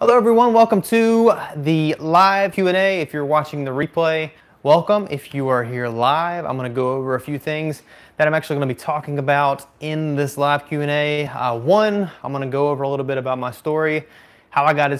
Hello everyone, welcome to the live Q&A. If you're watching the replay, welcome. If you are here live, I'm going to go over a few things that I'm actually going to be talking about in this live Q&A. One, I'm going to go over a little bit about my story, how I got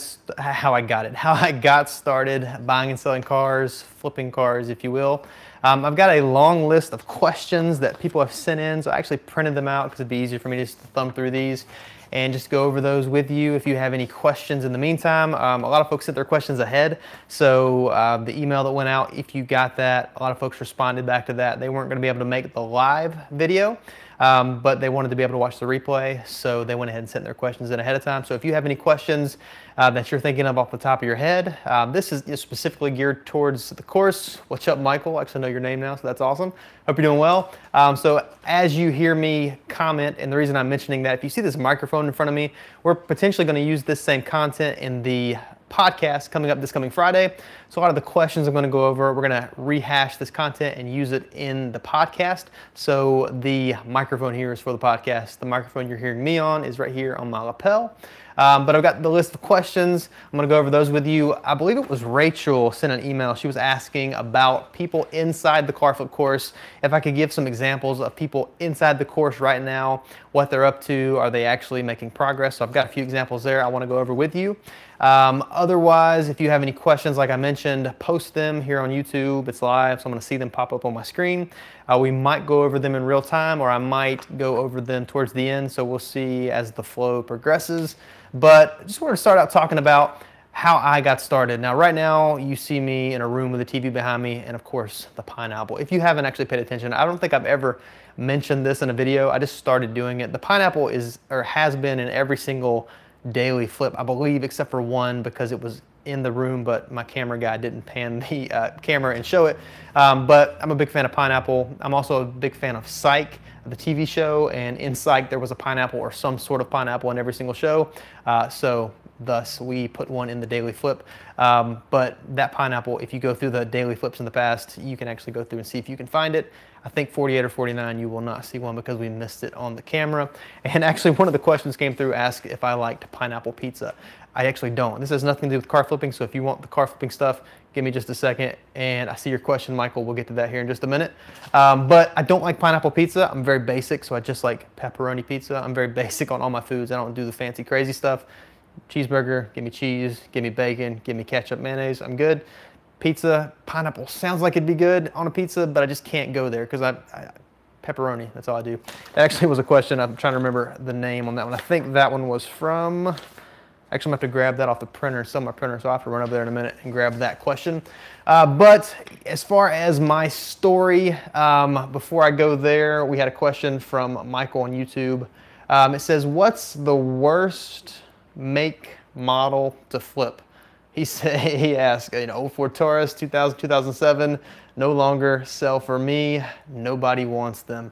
started buying and selling cars, flipping cars, if you will. I've got a long list of questions that people have sent in, so I actually printed them out because it'd be easier for me just to thumb through these and just go over those with you. If you have any questions in the meantime, a lot of folks sent their questions ahead. So the email that went out, if you got that, a lot of folks responded back to that. They weren't going to be able to make the live video, but they wanted to be able to watch the replay. So they went ahead and sent their questions in ahead of time. So if you have any questions that you're thinking of off the top of your head, this is specifically geared towards the course. What's up, Michael? I actually know your name now, so that's awesome. Hope you're doing well. So as you hear me comment, and the reason I'm mentioning that, if you see this microphone in front of me, we're potentially going to use this same content in the podcast coming up this coming Friday. So a lot of the questions I'm going to go over, we're going to rehash this content and use it in the podcast. So the microphone here is for the podcast. The microphone you're hearing me on is right here on my lapel. But I've got the list of questions. I'm going to go over those with you. I believe it was Rachel sent an email. She was asking about people inside the car flip course. If I could give some examples of people inside the course right now, what they're up to, are they actually making progress? So I've got a few examples there I want to go over with you. Otherwise, if you have any questions, like I mentioned, post them here on YouTube. It's live, so I'm going to see them pop up on my screen. We might go over them in real time, or I might go over them towards the end, so we'll see as the flow progresses. But I just want to start out talking about how I got started. Now, right now, you see me in a room with a TV behind me, and of course, the pineapple. If you haven't actually paid attention, I don't think I've ever mentioned this in a video. I just started doing it. The pineapple is, or has been, in every single daily flip, I believe, except for one because it was in the room, but my camera guy didn't pan the camera and show it. But I'm a big fan of pineapple. I'm also a big fan of Psych, the TV show, and in Psych there was a pineapple or some sort of pineapple in every single show. So thus we put one in the daily flip. But that pineapple, if you go through the daily flips in the past, you can actually go through and see if you can find it. I think 48 or 49, you will not see one because we missed it on the camera. And actually one of the questions came through, asked if I liked pineapple pizza. I actually don't. This has nothing to do with car flipping, so if you want the car flipping stuff, give me just a second. And I see your question, Michael. We'll get to that here in just a minute. But I don't like pineapple pizza. I'm very basic, so I just like pepperoni pizza. I'm very basic on all my foods. I don't do the fancy, crazy stuff. Cheeseburger, give me cheese, give me bacon, give me ketchup, mayonnaise. I'm good. Pizza, pineapple sounds like it'd be good on a pizza, but I just can't go there because pepperoni, that's all I do. That actually was a question. I'm trying to remember the name on that one. I think that one was from, actually I'm gonna have to grab that off the printer, sell my printer, so I'll have to run over there in a minute and grab that question. But as far as my story, before I go there, we had a question from Michael on YouTube. It says, what's the worst make model to flip? He asked, you know, Ford Taurus 2000, 2007, no longer sell for me. Nobody wants them.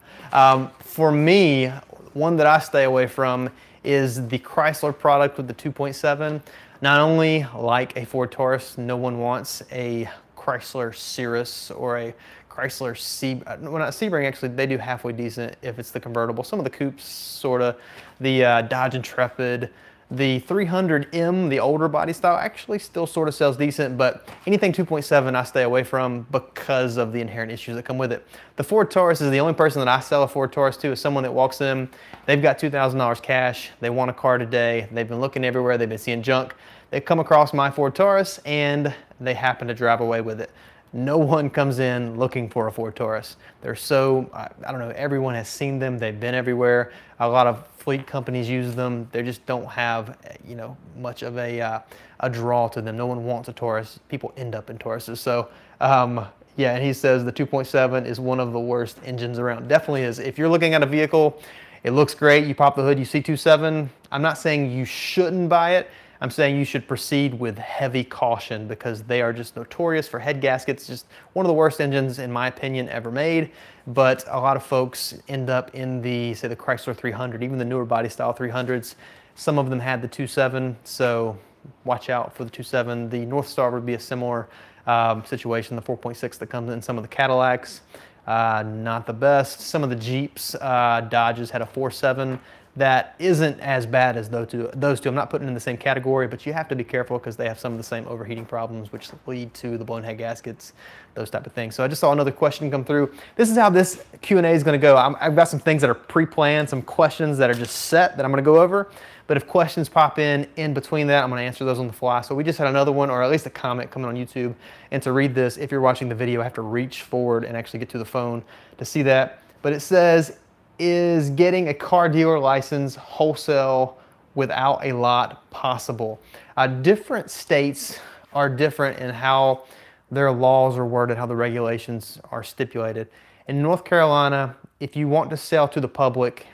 For me, one that I stay away from is the Chrysler product with the 2.7. Not only like a Ford Taurus, no one wants a Chrysler Cirrus or a Chrysler Sebring. Well, not Sebring, actually, they do halfway decent if it's the convertible. Some of the coupes, sort of. The Dodge Intrepid. The 300M, the older body style, actually still sort of sells decent, but anything 2.7 I stay away from because of the inherent issues that come with it. The Ford Taurus is the only person that I sell a Ford Taurus to is someone that walks in, they've got $2,000 cash, they want a car today, they've been looking everywhere, they've been seeing junk, they come across my Ford Taurus and they happen to drive away with it. No one comes in looking for a Ford Taurus. They're so, I don't know, everyone has seen them, they've been everywhere. A lot of fleet companies use them. They just don't have, you know, much of a draw to them. No one wants a Taurus. People end up in Tauruses. So, yeah, and he says the 2.7 is one of the worst engines around. Definitely is. If you're looking at a vehicle, it looks great, you pop the hood, you see 2.7. I'm not saying you shouldn't buy it. I'm saying you should proceed with heavy caution because they are just notorious for head gaskets. Just one of the worst engines, in my opinion, ever made. But a lot of folks end up in the, say, the Chrysler 300, even the newer body style 300s. Some of them had the 2.7, so watch out for the 2.7. The North Star would be a similar situation. The 4.6 that comes in some of the Cadillacs, not the best. Some of the Jeeps, Dodges had a 4.7. that isn't as bad as those two. I'm not putting in the same category, but you have to be careful because they have some of the same overheating problems, which lead to the blown head gaskets, those type of things. So I just saw another question come through. This is how this Q&A is going to go. I've got some things that are pre-planned, some questions that are just set that I'm going to go over. But if questions pop in between that, I'm going to answer those on the fly. So we just had another one, or at least a comment coming on YouTube. And to read this, if you're watching the video, I have to reach forward and actually get to the phone to see that. But it says, is getting a car dealer license wholesale without a lot possible? Different states are different in how their laws are worded, how the regulations are stipulated. In North Carolina, if you want to sell to the public,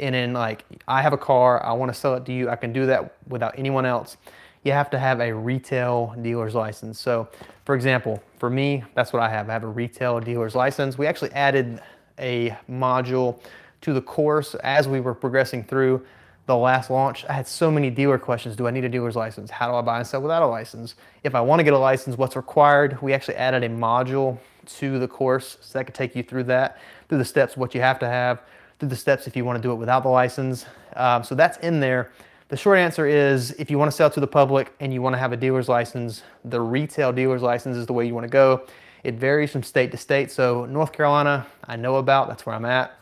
and in like, I have a car, I want to sell it to you, I can do that without anyone else. You have to have a retail dealer's license. So for example, for me, that's what I have. I have a retail dealer's license. We actually added a module to the course as we were progressing through the last launch. I had so many dealer questions. Do I need a dealer's license? How do I buy and sell without a license? If I want to get a license, what's required? We actually added a module to the course so that could take you through that, through the steps, what you have to have, through the steps if you want to do it without the license. So that's in there. The short answer is, if you want to sell to the public and you want to have a dealer's license, the retail dealer's license is the way you want to go. It varies from state to state. So North Carolina, I know about, that's where I'm at.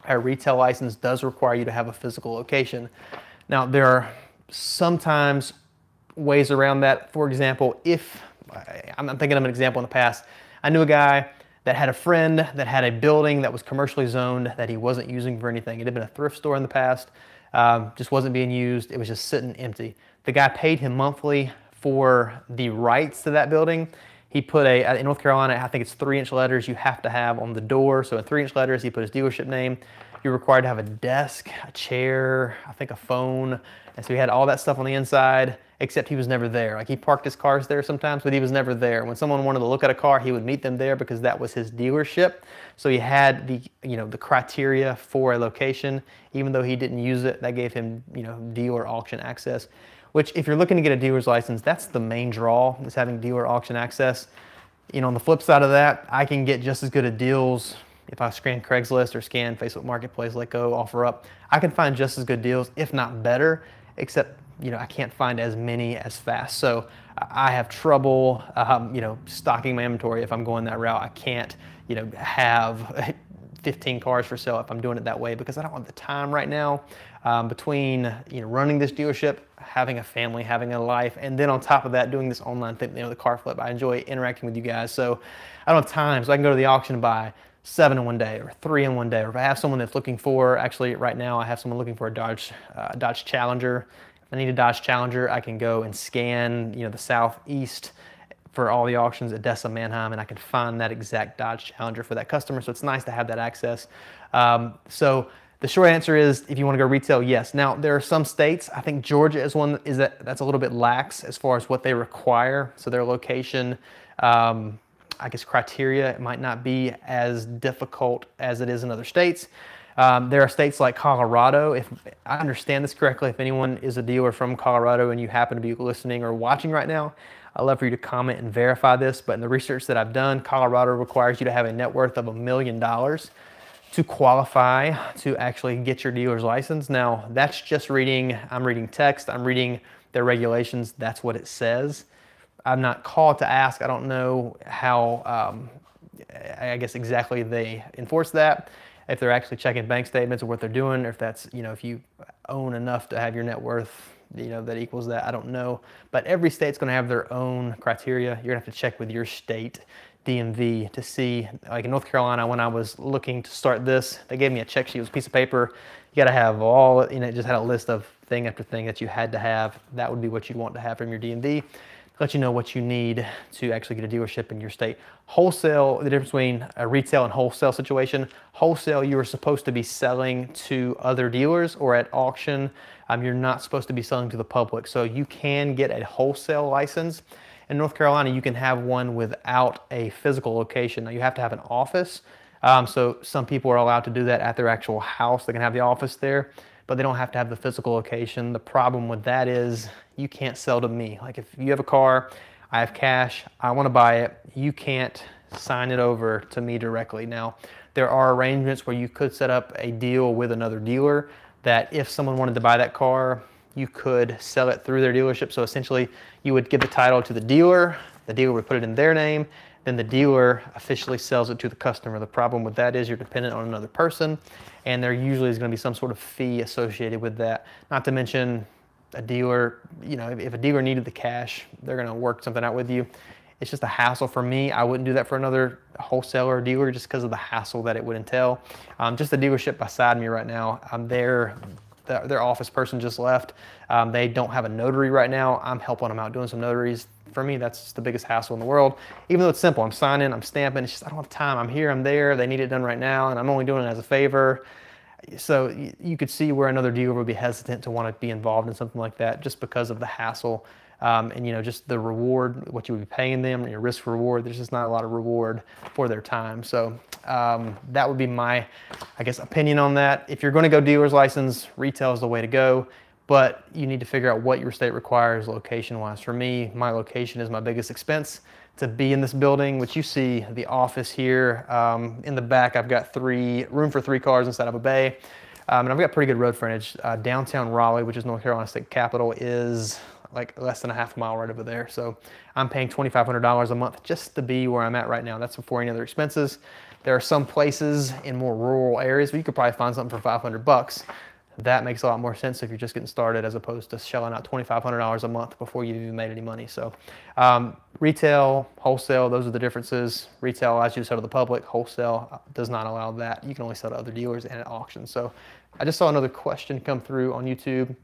A retail license does require you to have a physical location. Now, there are sometimes ways around that. For example, if, I'm thinking of an example in the past, I knew a guy that had a friend that had a building that was commercially zoned that he wasn't using for anything. It had been a thrift store in the past, just wasn't being used. It was just sitting empty. The guy paid him monthly for the rights to that building. He put in North Carolina, I think it's 3-inch letters you have to have on the door. So in 3-inch letters, he put his dealership name. You're required to have a desk, a chair, I think a phone. And so he had all that stuff on the inside, except he was never there. Like, he parked his cars there sometimes, but he was never there. When someone wanted to look at a car, he would meet them there because that was his dealership. So he had the criteria for a location. Even though he didn't use it, that gave him, dealer auction access. Which, if you're looking to get a dealer's license, that's the main draw, is having dealer auction access. On the flip side of that, I can get just as good at deals if I scan Craigslist or scan Facebook Marketplace, Letgo, OfferUp. I can find just as good deals, if not better, except, I can't find as many as fast. So I have trouble, stocking my inventory if I'm going that route. I can't, have 15 cars for sale if I'm doing it that way, because I don't have the time right now between running this dealership, having a family, having a life, and then on top of that doing this online thing, the car flip. I enjoy interacting with you guys, so I don't have time. So I can go to the auction and buy 7 in one day or 3 in one day, or if I have someone that's looking for, actually right now I have someone looking for a Dodge Challenger. If I need a Dodge Challenger, I can go and scan the southeast for all the auctions, Odessa, Manheim, and I can find that exact Dodge Challenger for that customer. So it's nice to have that access. So the short answer is, if you want to go retail, yes. Now, there are some states, I think Georgia is one, that's a little bit lax as far as what they require. So their location, I guess criteria, it might not be as difficult as it is in other states. There are states like Colorado. If I understand this correctly, if anyone is a dealer from Colorado and you happen to be listening or watching right now, I'd love for you to comment and verify this. But in the research that I've done, Colorado requires you to have a net worth of $1 million to qualify to actually get your dealer's license. Now, that's just reading, I'm reading text, I'm reading their regulations, that's what it says. I'm not called to ask, I don't know how, I guess exactly they enforce that, if they're actually checking bank statements or what they're doing, or if that's, if you own enough to have your net worth, that equals that, I don't know. But every state's gonna have their own criteria. You're gonna have to check with your state DMV to see, like in North Carolina, when I was looking to start this, they gave me a check sheet, it was a piece of paper. You gotta have all, it just had a list of thing after thing that you had to have. That would be what you'd want to have from your DMV. Let you know what you need to actually get a dealership in your state. Wholesale, the difference between a retail and wholesale situation. Wholesale, you are supposed to be selling to other dealers, or at auction, you're not supposed to be selling to the public. So you can get a wholesale license. In North Carolina, you can have one without a physical location. Now, you have to have an office. So some people are allowed to do that at their actual house. They can have the office there, but they don't have to have the physical location. The problem with that is you can't sell to me. Like, if you have a car, I have cash, I want to buy it, you can't sign it over to me directly. Now, there are arrangements where you could set up a deal with another dealer, that if someone wanted to buy that car, you could sell it through their dealership. So essentially, you would give the title to the dealer would put it in their name, then the dealer officially sells it to the customer. The problem with that is you're dependent on another person, and there usually is going to be some sort of fee associated with that. Not to mention a dealer, you know, if a dealer needed the cash, they're going to work something out with you. It's just a hassle for me. I wouldn't do that for another wholesaler or dealer just because of the hassle that it would entail. Just the dealership beside me right now, their office person just left. They don't have a notary right now. I'm helping them out doing some notaries. For me, that's just the biggest hassle in the world. Even though it's simple, I'm signing, I'm stamping, it's just I don't have time. I'm here, I'm there, they need it done right now, and I'm only doing it as a favor. So you could see where another dealer would be hesitant to want to be involved in something like that just because of the hassle. And you know, just the reward, what you would be paying them, your risk reward, there's just not a lot of reward for their time. So that would be my, I guess, opinion on that. If you're going to go dealer's license, retail is the way to go, but you need to figure out what your state requires location-wise. For me, my location is my biggest expense to be in this building, which you see the office here. In the back, I've got room for 3 cars inside of a bay. And I've got pretty good road frontage. Downtown Raleigh, which is North Carolina State Capital, is like less than a half mile right over there. So I'm paying $2,500 a month just to be where I'm at right now. That's before any other expenses. There are some places in more rural areas where you could probably find something for 500 bucks. That makes a lot more sense if you're just getting started as opposed to shelling out $2,500 a month before you've even made any money. So retail, wholesale, those are the differences. Retail allows you to sell to the public. Wholesale does not allow that. You can only sell to other dealers and at auctions. So I just saw another question come through on YouTube.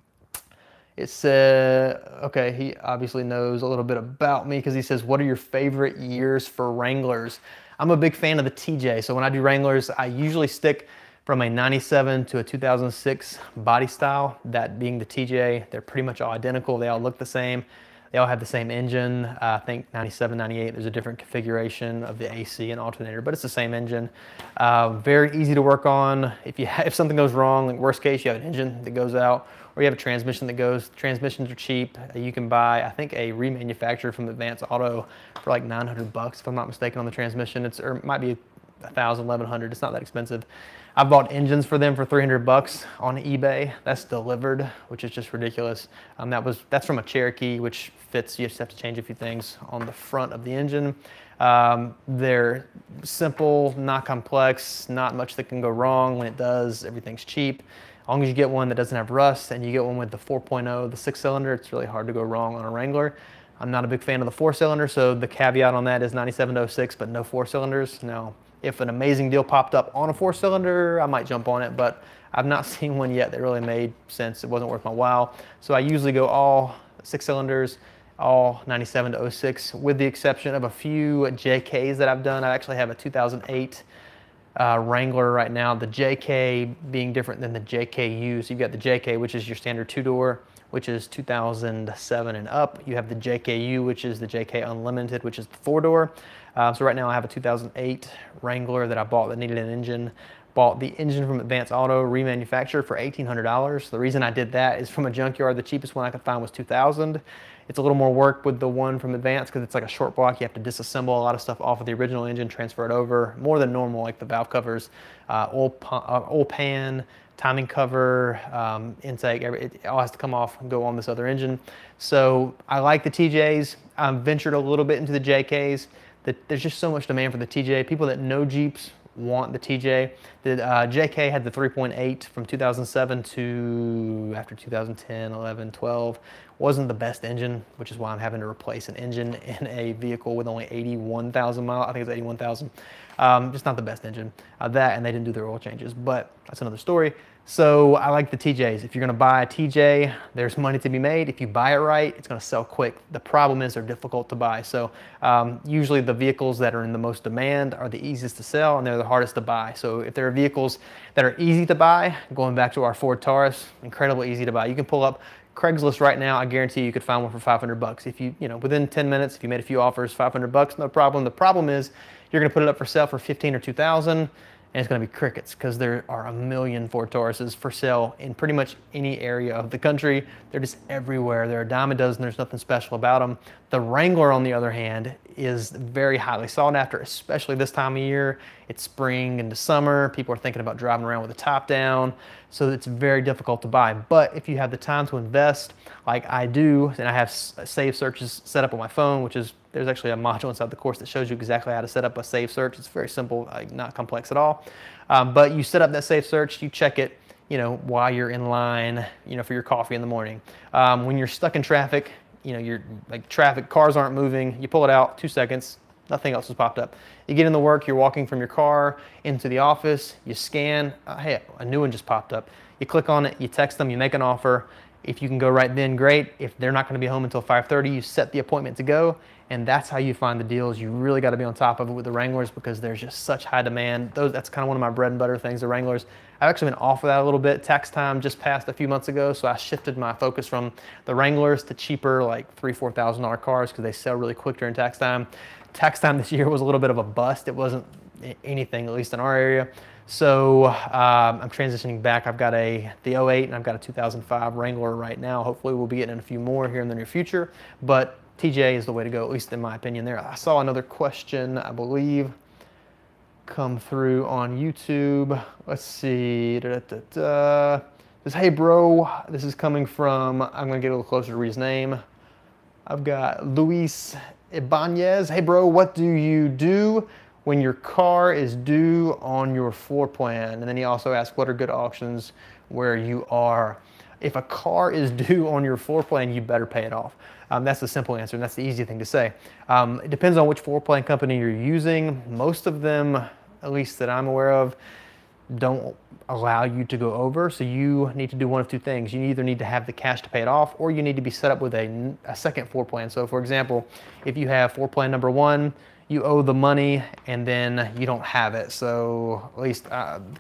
It said, okay, he obviously knows a little bit about me because he says, what are your favorite years for Wranglers? I'm a big fan of the TJ. So when I do Wranglers, I usually stick from a 97 to a 2006 body style, that being the TJ. They're pretty much all identical. They all look the same. They all have the same engine. I think 97, 98, there's a different configuration of the AC and alternator, but it's the same engine. Very easy to work on. If something goes wrong, like worst case, you have an engine that goes out, or you have a transmission that goes. Transmissions are cheap. You can buy, I think, a remanufactured from Advance Auto for like 900 bucks, if I'm not mistaken, on the transmission. Or it might be 1,000, 1,100. It's not that expensive. I bought engines for them for 300 bucks on eBay. That's delivered, which is just ridiculous. That's from a Cherokee, which fits. You just have to change a few things on the front of the engine. They're simple, not complex, not much that can go wrong. When it does, everything's cheap. As long as you get one that doesn't have rust and you get one with the 4.0, the 6-cylinder, it's really hard to go wrong on a Wrangler. I'm not a big fan of the 4-cylinder, so the caveat on that is 97 to 06, but no 4-cylinders. Now, if an amazing deal popped up on a 4-cylinder, I might jump on it, but I've not seen one yet that really made sense. It wasn't worth my while. So I usually go all 6-cylinders, all 97 to 06, with the exception of a few JKs that I've done. I actually have a 2008 Wrangler right now, the JK being different than the JKU. So you've got the JK, which is your standard 2-door, which is 2007 and up. You have the JKU, which is the JK Unlimited, which is the 4-door. So right now I have a 2008 Wrangler that I bought that needed an engine. Bought the engine from Advance Auto, remanufactured for $1,800. The reason I did that is from a junkyard, the cheapest one I could find was $2,000. It's a little more work with the one from Advance because it's like a short block. You have to disassemble a lot of stuff off of the original engine, transfer it over, more than normal, like the valve covers, oil pan, timing cover, intake, it all has to come off and go on this other engine. So I like the TJs. I ventured a little bit into the JKs. There's just so much demand for the TJ. People that know Jeeps want the TJ. The JK had the 3.8 from 2007 to after 2010, 11, 12. Wasn't the best engine, which is why I'm having to replace an engine in a vehicle with only 81,000 miles. I think it's 81,000. Just not the best engine. That, and they didn't do their oil changes, but that's another story. So I like the TJs. If you're gonna buy a TJ, there's money to be made. If you buy it right, it's gonna sell quick. The problem is they're difficult to buy. So usually the vehicles that are in the most demand are the easiest to sell and they're the hardest to buy. So if there are vehicles that are easy to buy, going back to our Ford Taurus, incredibly easy to buy. You can pull up Craigslist right now. I guarantee you could find one for 500 bucks. If you know, within 10 minutes, if you made a few offers, 500 bucks, no problem. The problem is you're gonna put it up for sale for 15 or 2,000. And it's going to be crickets because there are a million Ford Tauruses for sale in pretty much any area of the country. They're just everywhere. They're a dime a dozen. There's nothing special about them. The Wrangler, on the other hand, is very highly sought after, especially this time of year. It's spring into summer. People are thinking about driving around with the top down. So it's very difficult to buy. But if you have the time to invest, like I do, and I have save searches set up on my phone, which is, there's actually a module inside the course that shows you exactly how to set up a save search. It's very simple, like not complex at all. But you set up that save search, you check it, you know, while you're in line, you know, for your coffee in the morning. When you're stuck in traffic, you know, you're like traffic, cars aren't moving, you pull it out, 2 seconds, nothing else has popped up. You get into work, you're walking from your car into the office, you scan, hey, a new one just popped up. You click on it, you text them, you make an offer. If you can go right then, great. If they're not gonna be home until 5:30, you set the appointment to go, and that's how you find the deals. You really gotta be on top of it with the Wranglers because there's just such high demand. That's kind of one of my bread and butter things, the Wranglers. I've actually been off of that a little bit. Tax time just passed a few months ago, so I shifted my focus from the Wranglers to cheaper, like $3,000, $4,000 cars because they sell really quick during tax time. Tax time this year was a little bit of a bust. It wasn't anything, at least in our area. So I'm transitioning back. I've got the 08 and I've got a 2005 Wrangler right now. Hopefully we'll be getting a few more here in the near future, but TJ is the way to go, at least in my opinion there. I saw another question, I believe, come through on YouTube. Let's see. This, hey bro, this is coming from, I'm gonna get a little closer to read his name. I've got Luis Ibanez. Hey bro, what do you do when your car is due on your floor plan? And then he also asked, what are good auctions where you are? If a car is due on your floor plan, you better pay it off. That's the simple answer, and that's the easy thing to say. It depends on which floor plan company you're using. Most of them, at least that I'm aware of, don't allow you to go over. So you need to do one of two things. You either need to have the cash to pay it off, or you need to be set up with a second floor plan. So for example, if you have floor plan number 1, you owe the money and then you don't have it. So at least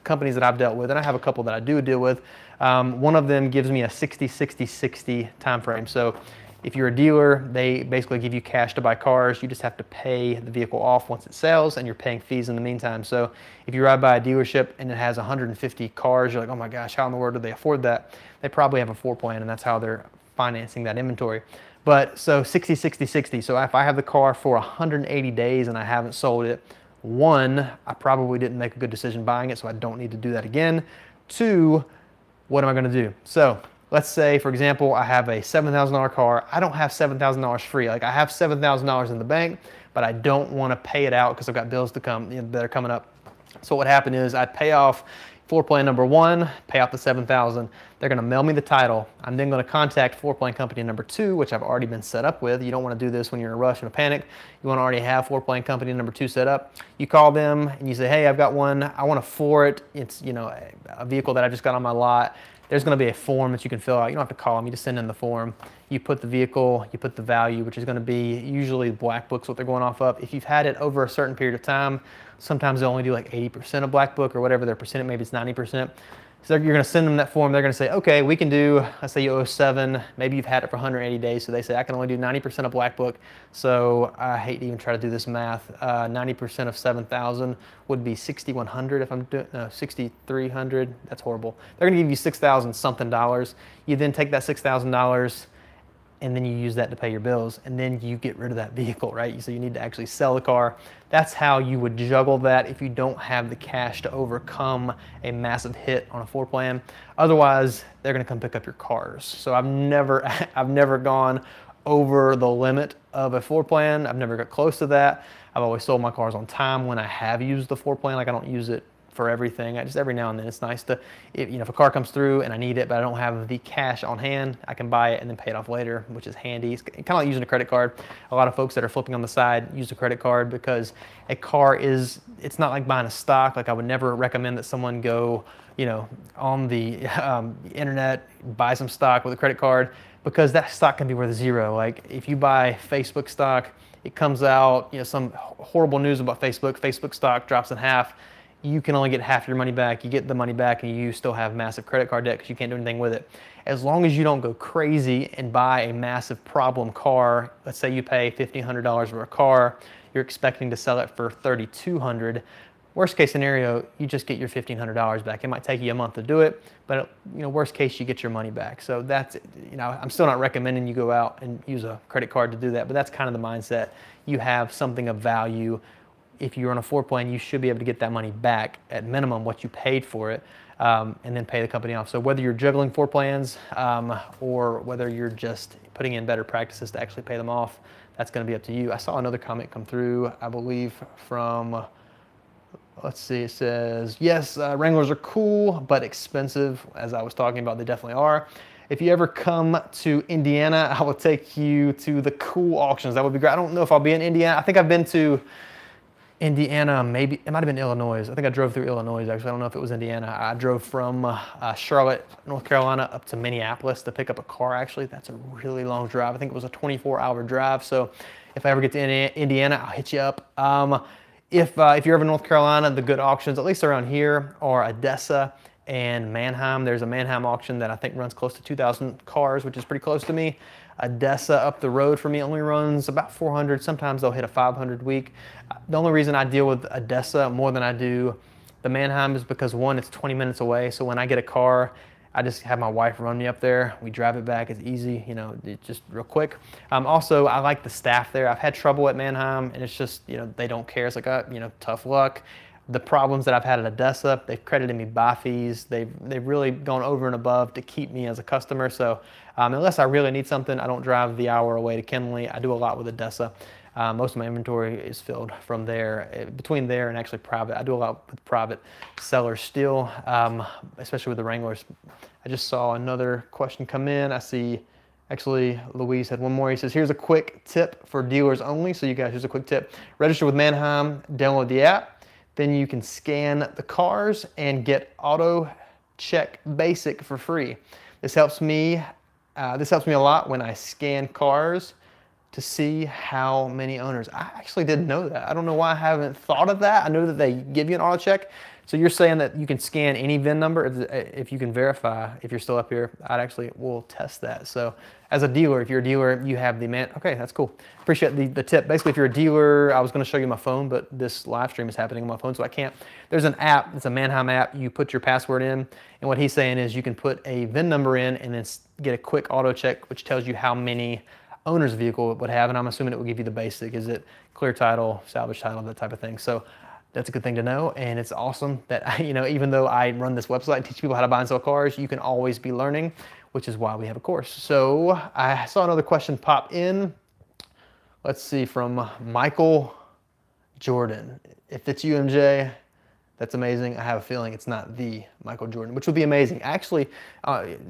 companies that I've dealt with, and I have a couple that I do deal with, one of them gives me a 60-60-60 time frame. So if you're a dealer, they basically give you cash to buy cars. You just have to pay the vehicle off once it sells, and you're paying fees in the meantime. So if you ride by a dealership and it has 150 cars, you're like, oh my gosh, how in the world do they afford that? They probably have a floor plan, and that's how they're financing that inventory. But so 60-60-60. So if I have the car for 180 days and I haven't sold it, 1, I probably didn't make a good decision buying it, so I don't need to do that again. 2, what am I gonna do? So let's say, for example, I have a $7,000 car. I don't have $7,000 free. Like I have $7,000 in the bank, but I don't want to pay it out because I've got bills to come, you know, that are coming up. So what happened is I'd pay off floor plan number 1, pay off the $7,000. They're going to mail me the title. I'm then going to contact floor plan company number 2, which I've already been set up with. You don't want to do this when you're in a rush and a panic. You want to already have floor plan company number 2 set up. You call them and you say, hey, I've got one. I want to floor it. It's, you know, a vehicle that I just got on my lot. There's going to be a form that you can fill out. You don't have to call them. You just send in the form. You put the vehicle, you put the value, which is going to be usually black book's what they're going off of. If you've had it over a certain period of time, sometimes they only do like 80% of black book or whatever their percent, maybe it's 90%. So you're going to send them that form. They're going to say, okay, we can do, let's say you owe 7, maybe you've had it for 180 days. So they say, I can only do 90% of black book. So I hate to even try to do this math. 90% of 7,000 would be 6,100 if I'm doing, no, 6,300. That's horrible. They're going to give you 6,000 something dollars. You then take that $6,000 and then you use that to pay your bills, and then you get rid of that vehicle, right? So you need to actually sell the car. That's how you would juggle that if you don't have the cash to overcome a massive hit on a floor plan. Otherwise, they're gonna come pick up your cars. So I've never gone over the limit of a floor plan. I've never got close to that. I've always sold my cars on time when I have used the floor plan. Like I don't use it for everything. I just every now and then it's nice to, if a car comes through and I need it, but I don't have the cash on hand, I can buy it and then pay it off later, which is handy. It's kind of like using a credit card. A lot of folks that are flipping on the side use a credit card because a car is, it's not like buying a stock. Like I would never recommend that someone go, on the internet, buy some stock with a credit card, because that stock can be worth 0. Like if you buy Facebook stock, it comes out, some horrible news about Facebook stock drops in half. You can only get half your money back. You get the money back and you still have massive credit card debt because you can't do anything with it. As long as you don't go crazy and buy a massive problem car, let's say you pay $1,500 for a car, you're expecting to sell it for $3,200. Worst case scenario, you just get your $1,500 back. It might take you a month to do it, but worst case, you get your money back. So that's, I'm still not recommending you go out and use a credit card to do that, but that's kind of the mindset. You have something of value if you're on a floor plan, you should be able to get that money back at minimum what you paid for it, and then pay the company off. So whether you're juggling floor plans or whether you're just putting in better practices to actually pay them off, that's going to be up to you. I saw another comment come through, I believe from, let's see, it says, yes, Wranglers are cool, but expensive. As I was talking about, they definitely are. If you ever come to Indiana, I will take you to the cool auctions. That would be great. I don't know if I'll be in Indiana. I think I've been to Indiana, maybe, it might have been Illinois. I think I drove through Illinois, actually. I don't know if it was Indiana. I drove from Charlotte, North Carolina, up to Minneapolis to pick up a car, actually. That's a really long drive. I think it was a 24-hour drive. So if I ever get to Indiana, I'll hit you up. If you're ever in North Carolina, the good auctions, at least around here, are Odessa and Mannheim. There's a Mannheim auction that I think runs close to 2,000 cars, which is pretty close to me. Odessa up the road for me only runs about 400. Sometimes they'll hit a 500 week. The only reason I deal with Odessa more than I do the Mannheim is because, one, it's 20 minutes away. So when I get a car, I just have my wife run me up there. We drive it back. It's easy, you know, it's just real quick. Also, I like the staff there. I've had trouble at Mannheim, and it's just, you know, they don't care. It's like, you know, tough luck. The problems that I've had at Odessa, they've credited me buy fees. They've really gone over and above to keep me as a customer. So unless I really need something, I don't drive the hour away to Kenley. I do a lot with Odessa. Most of my inventory is filled from there, between there and actually private. I do a lot with private sellers still, especially with the Wranglers. I just saw another question come in. I see, actually, Louise had one more. He says, here's a quick tip for dealers only. So you guys, here's a quick tip. Register with Mannheim, download the app. Then you can scan the cars and get auto check basic for free. This helps me a lot when I scan cars to see how many owners. I actually didn't know that. I don't know why I haven't thought of that. I know that they give you an auto check. So you're saying that you can scan any VIN number if you can verify if you're still up here. I'd actually will test that. So as a dealer, if you're a dealer, you have the okay, that's cool. Appreciate the tip. Basically, if you're a dealer, I was going to show you my phone, but this live stream is happening on my phone, so I can't. There's an app. It's a Mannheim app. You put your password in, and what he's saying is you can put a VIN number in and then get a quick auto check, which tells you how many owner's vehicle it would have, and I'm assuming it will give you the basic. Is it clear title, salvage title, that type of thing. So that's a good thing to know, and it's awesome that, you know, even though I run this website and teach people how to buy and sell cars, you can always be learning, which is why we have a course. So I saw another question pop in. Let's see, from Michael Jordan. If it's you, MJ, that's amazing. I have a feeling it's not the Michael Jordan, which would be amazing. Actually,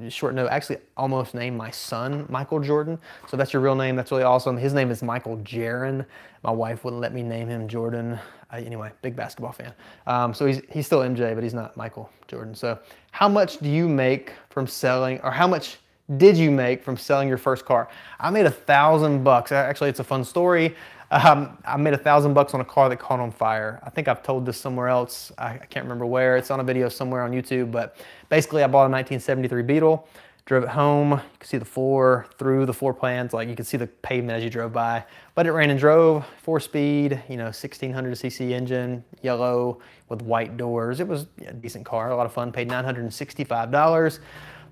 short note, actually almost named my son Michael Jordan. So that's your real name. That's really awesome. His name is Michael Jaron. My wife wouldn't let me name him Jordan. Anyway, big basketball fan. So he's still MJ, but he's not Michael Jordan. So how much do you make from selling, or how much did you make from selling your first car? I made $1,000. Actually, it's a fun story. I made $1,000 on a car that caught on fire. I think I've told this somewhere else. I can't remember where. It's on a video somewhere on YouTube, but basically I bought a 1973 Beetle, drove it home. You can see the floor through the floor plans. Like, you can see the pavement as you drove by, but it ran and drove, 4-speed, you know, 1600 cc engine, yellow with white doors. It was a decent car, a lot of fun. Paid $965.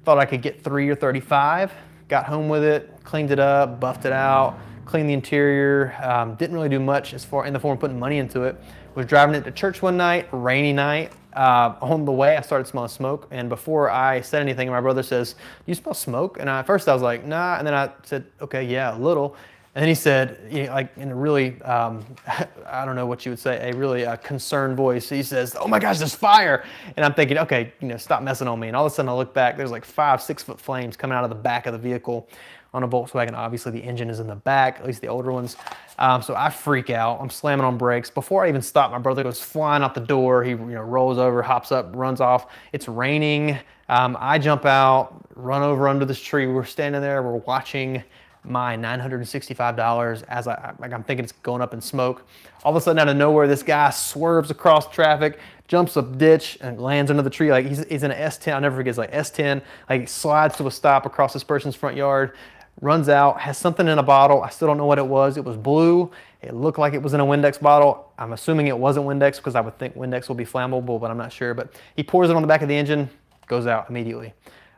Thought I could get 3 or 35. Got home with it, cleaned it up, buffed it out, cleaned the interior. Didn't really do much as far in the form of putting money into it. Was driving it to church one night, rainy night. On the way, I started smelling smoke, and before I said anything, my brother says, "Do you smell smoke?" And at first I was like, "Nah," and then I said, "Okay, yeah, a little." And then he said, you know, like in a really, I don't know what you would say, a really concerned voice, he says, "Oh my gosh, there's fire!" And I'm thinking, okay, you know, stop messing on me. And all of a sudden I look back, there's like 5-6 foot flames coming out of the back of the vehicle. On a Volkswagen, obviously the engine is in the back, at least the older ones. So I freak out. I'm slamming on brakes. Before I even stop, my brother goes flying out the door. He, you know, rolls over, hops up, runs off. It's raining. I jump out, run over under this tree. We're standing there. We're watching my $965 as I'm thinking it's going up in smoke. All of a sudden, out of nowhere, this guy swerves across traffic, jumps a ditch, and lands under the tree. Like he's in an S10. I'll never forget. It's like S10. Like slides to a stop across this person's front yard. Runs out, has something in a bottle. I still don't know what it was. It was blue. It looked like it was in a Windex bottle. I'm assuming it wasn't Windex because I would think Windex will be flammable, but I'm not sure. But he pours it on the back of the engine, goes out immediately.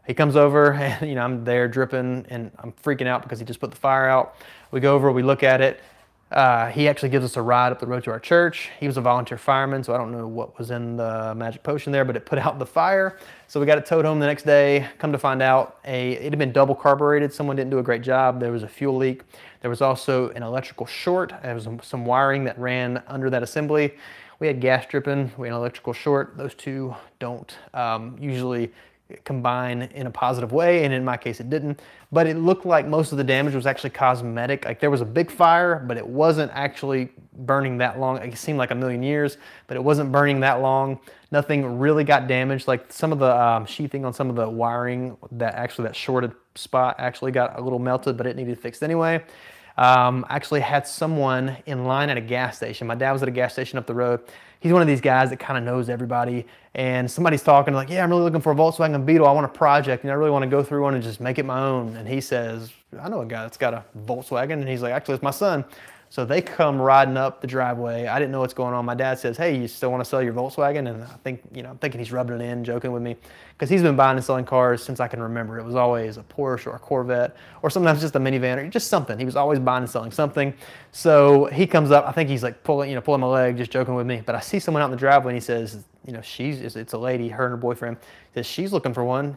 He comes over and, you know, I'm there dripping and I'm freaking out because he just put the fire out. We go over, we look at it. He actually gives us a ride up the road to our church. He was a volunteer fireman, so I don't know what was in the magic potion there, but it put out the fire. So we got it towed home the next day. Come to find out, it had been double carbureted. Someone didn't do a great job. There was a fuel leak. There was also an electrical short. There was some wiring that ran under that assembly. We had gas dripping. We had an electrical short. Those two don't usually combine in a positive way, and in my case it didn't. But it looked like most of the damage was actually cosmetic. Like there was a big fire, but it wasn't actually burning that long. It seemed like a million years, but it wasn't burning that long. Nothing really got damaged. Like some of the sheathing on some of the wiring, that shorted spot actually got a little melted, but it needed fixed anyway. Actually had someone in line at a gas station. My dad was at a gas station up the road. He's one of these guys that kind of knows everybody, and somebody's talking like, yeah, I'm really looking for a Volkswagen Beetle. I want a project, and I really want to go through one and just make it my own. And he says, I know a guy that's got a Volkswagen, and he's like, actually, it's my son. So they come riding up the driveway. I didn't know what's going on. My dad says, hey, you still want to sell your Volkswagen? And I think, I'm thinking he's rubbing it in, joking with me, because he's been buying and selling cars since I can remember. It was always a Porsche or a Corvette, or sometimes just a minivan, or just something. He was always buying and selling something. So he comes up. I think he's like pulling my leg, just joking with me. But I see someone out in the driveway, and he says, it's a lady, her and her boyfriend. Says she's looking for one.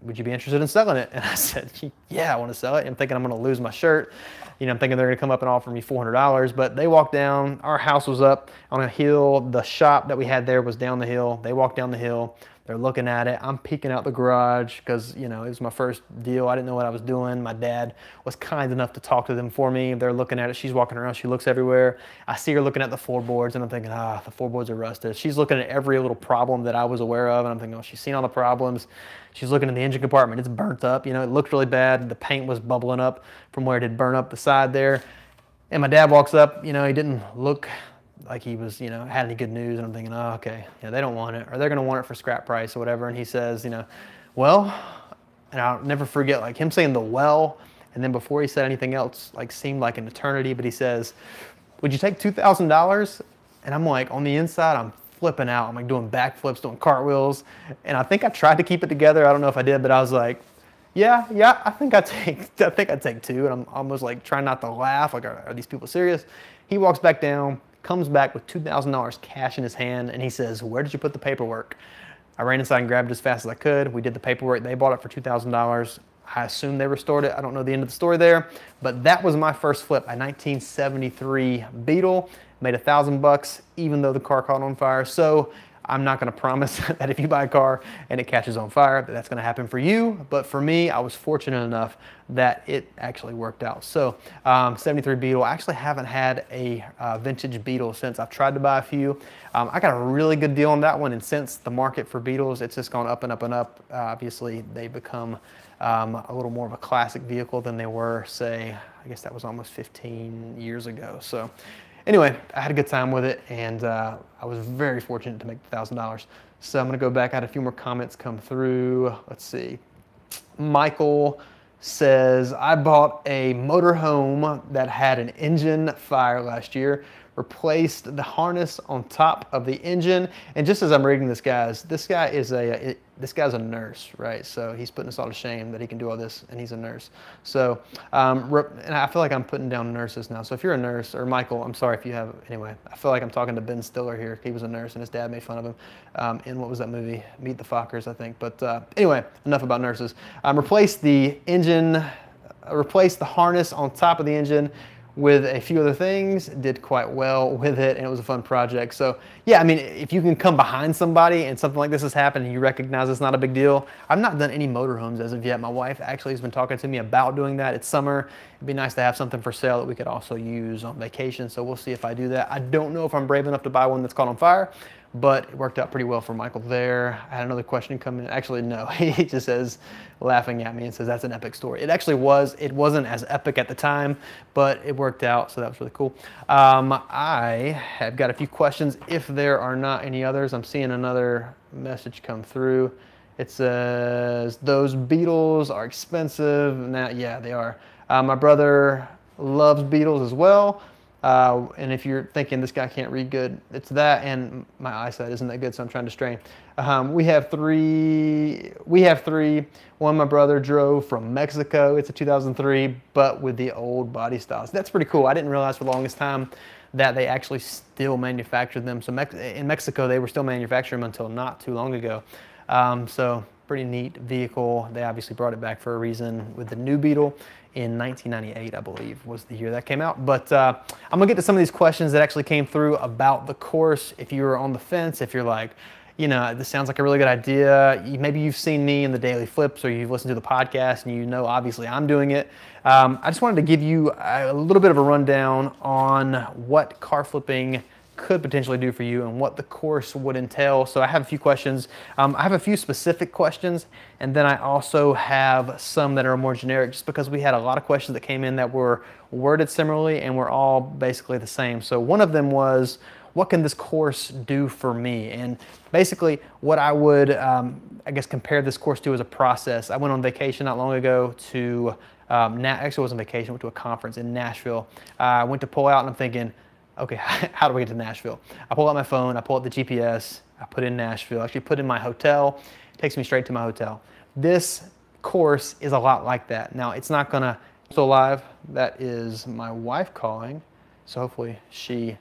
Would you be interested in selling it? And I said, yeah, I want to sell it. I'm thinking I'm going to lose my shirt. I'm thinking they're going to come up and offer me $400. But they walked down. Our house was up on a hill. The shop that we had there was down the hill. They walked down the hill. They're looking at it. I'm peeking out the garage because, it was my first deal. I didn't know what I was doing. My dad was kind enough to talk to them for me. They're looking at it. She's walking around. She looks everywhere. I see her looking at the floorboards, and I'm thinking, the floorboards are rusted. She's looking at every little problem that I was aware of, and I'm thinking, she's seen all the problems. She's looking in the engine compartment. It's burnt up. It looked really bad. The paint was bubbling up from where it had burned up the side there. And my dad walks up. He didn't look like he was, had any good news. And I'm thinking, oh, okay, they don't want it, or they're going to want it for scrap price or whatever. And he says, well, and I'll never forget, like him saying the well, and then before he said anything else, like seemed like an eternity, but he says, would you take $2,000? And I'm like, on the inside, I'm flipping out. I'm like doing backflips, doing cartwheels. And I think I tried to keep it together. I don't know if I did, but I was like, yeah, I think I'd take two. And I'm almost like trying not to laugh. Like, are these people serious? He walks back down, comes back with $2,000 cash in his hand, and he says, where did you put the paperwork? I ran inside and grabbed it as fast as I could. We did the paperwork. They bought it for $2,000. I assume they restored it. I don't know the end of the story there, but that was my first flip, a 1973 Beetle. Made $1,000 even though the car caught on fire. So I'm not going to promise that if you buy a car and it catches on fire, that's going to happen for you. But for me, I was fortunate enough that it actually worked out. So 73 Beetle. I actually haven't had a vintage Beetle since. I've tried to buy a few. I got a really good deal on that one. And since the market for Beetles, it's just gone up and up and up. Obviously, they become a little more of a classic vehicle than they were, say, I guess that was almost 15 years ago. So anyway, I had a good time with it, and I was very fortunate to make $1,000. So I'm going to go back. I had a few more comments come through. Let's see. Michael says, I bought a motorhome that had an engine fire last year. Replaced the harness on top of the engine. And just as I'm reading this, guys, this guy's a nurse, right? So he's putting us all to shame that he can do all this, and he's a nurse. So, and I feel like I'm putting down nurses now. So if you're a nurse, or Michael, I'm sorry if you have, anyway, I feel like I'm talking to Ben Stiller here. He was a nurse, and his dad made fun of him in, what was that movie? Meet the Fockers, I think. But anyway, enough about nurses. Replaced the engine, replaced the harness on top of the engine with a few other things, did quite well with it, and it was a fun project. So yeah, I mean, if you can come behind somebody and something like this has happened and you recognize it's not a big deal. I've not done any motorhomes as of yet. My wife actually has been talking to me about doing that. It's summer. It'd be nice to have something for sale that we could also use on vacation. So we'll see if I do that. I don't know if I'm brave enough to buy one that's caught on fire, but it worked out pretty well for Michael there. I had another question come in. Actually, no, he just says, laughing at me, and says, that's an epic story. It actually was. It wasn't as epic at the time, but it worked out, so that was really cool. I have got a few questions. If there are not any others, I'm seeing another message come through. It says, those Beetles are expensive. Now, yeah, they are. My brother loves Beetles as well. And if you're thinking this guy can't read good, it's that, and my eyesight isn't that good, so I'm trying to strain. We have three. One my brother drove from Mexico. It's a 2003, but with the old body styles. That's pretty cool. I didn't realize for the longest time that they actually still manufactured them. So in Mexico, they were still manufacturing them until not too long ago. So pretty neat vehicle. They obviously brought it back for a reason with the new Beetle in 1998, I believe, was the year that came out. But I'm gonna get to some of these questions that actually came through about the course. If you were on the fence, if you're like, you know, this sounds like a really good idea. Maybe you've seen me in the daily flips, or you've listened to the podcast and you know obviously I'm doing it. I just wanted to give you a little bit of a rundown on what car flipping could potentially do for you and what the course would entail. So I have a few questions. I have a few specific questions, and then I also have some that are more generic, just because we had a lot of questions that came in that were worded similarly and were all basically the same. So one of them was, what can this course do for me? And basically what I would, I guess, compare this course to as a process. I went on vacation not long ago to, actually it wasn't vacation, I went to a conference in Nashville. I went to pull out and I'm thinking, okay, how do we get to Nashville? I pull out my phone, I pull up the GPS, I put in Nashville, actually put in my hotel, it takes me straight to my hotel. This course is a lot like that. Now it's not gonna, still live, that is my wife calling, so hopefully she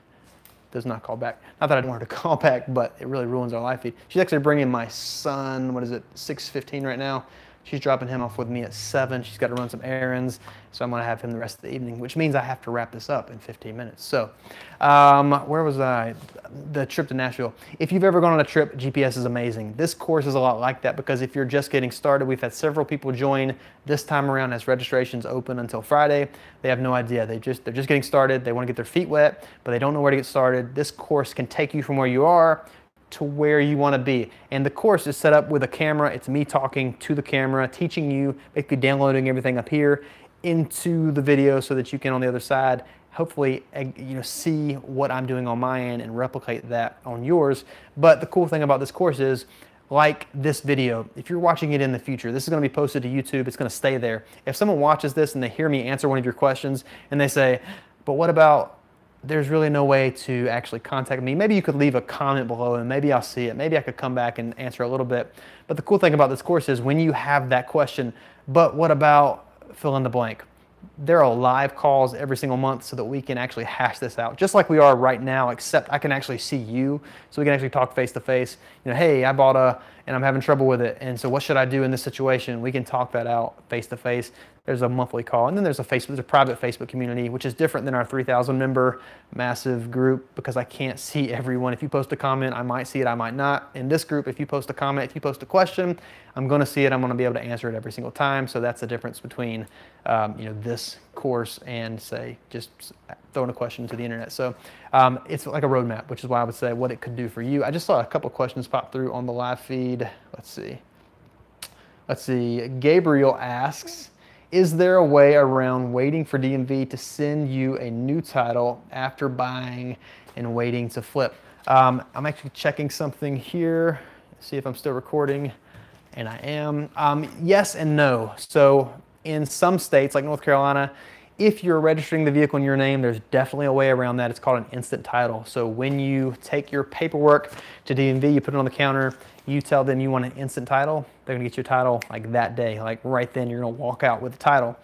does not call back. Not that I don't want her to call back, but it really ruins our live feed. She's actually bringing my son, what is it, 6:15 right now. She's dropping him off with me at 7. She's got to run some errands, so I'm going to have him the rest of the evening, which means I have to wrap this up in 15 minutes. So where was I? The trip to Nashville. If you've ever gone on a trip, GPS is amazing. This course is a lot like that, because if you're just getting started, we've had several people join this time around as registrations open until Friday. They have no idea. They're just getting started. They want to get their feet wet, but they don't know where to get started. This course can take you from where you are to where you want to be. And the course is set up with a camera. It's me talking to the camera, teaching you, basically downloading everything up here into the video so that you can, on the other side, hopefully see what I'm doing on my end and replicate that on yours. But the cool thing about this course is, like this video, if you're watching it in the future, this is going to be posted to YouTube. It's going to stay there. If someone watches this and they hear me answer one of your questions and they say, but what about, there's really no way to actually contact me, maybe you could leave a comment below and maybe I'll see it. Maybe I could come back and answer a little bit. But the cool thing about this course is when you have that question, but what about fill in the blank? There are live calls every single month so that we can actually hash this out, just like we are right now, except I can actually see you, so we can actually talk face to face. You know, hey, I bought and I'm having trouble with it, and so what should I do in this situation? We can talk that out face to face. There's a monthly call, and then there's a private Facebook community, which is different than our 3,000 member massive group, because I can't see everyone. If you post a comment, I might see it, I might not. In this group, if you post a comment, if you post a question, I'm going to see it. I'm going to be able to answer it every single time. So that's the difference between this course and, say, just throwing a question to the internet. So it's like a roadmap, which is why I would say what it could do for you. I just saw a couple questions pop through on the live feed. Let's see. Gabriel asks, is there a way around waiting for DMV to send you a new title after buying and waiting to flip? I'm actually checking something here, see if I'm still recording, and I am. Yes and no. So in some states, like North Carolina, if you're registering the vehicle in your name, there's definitely a way around that. It's called an instant title. So when you take your paperwork to DMV, you put it on the counter, you tell them you want an instant title, they're gonna get you a title like that day, like right then you're gonna walk out with the title.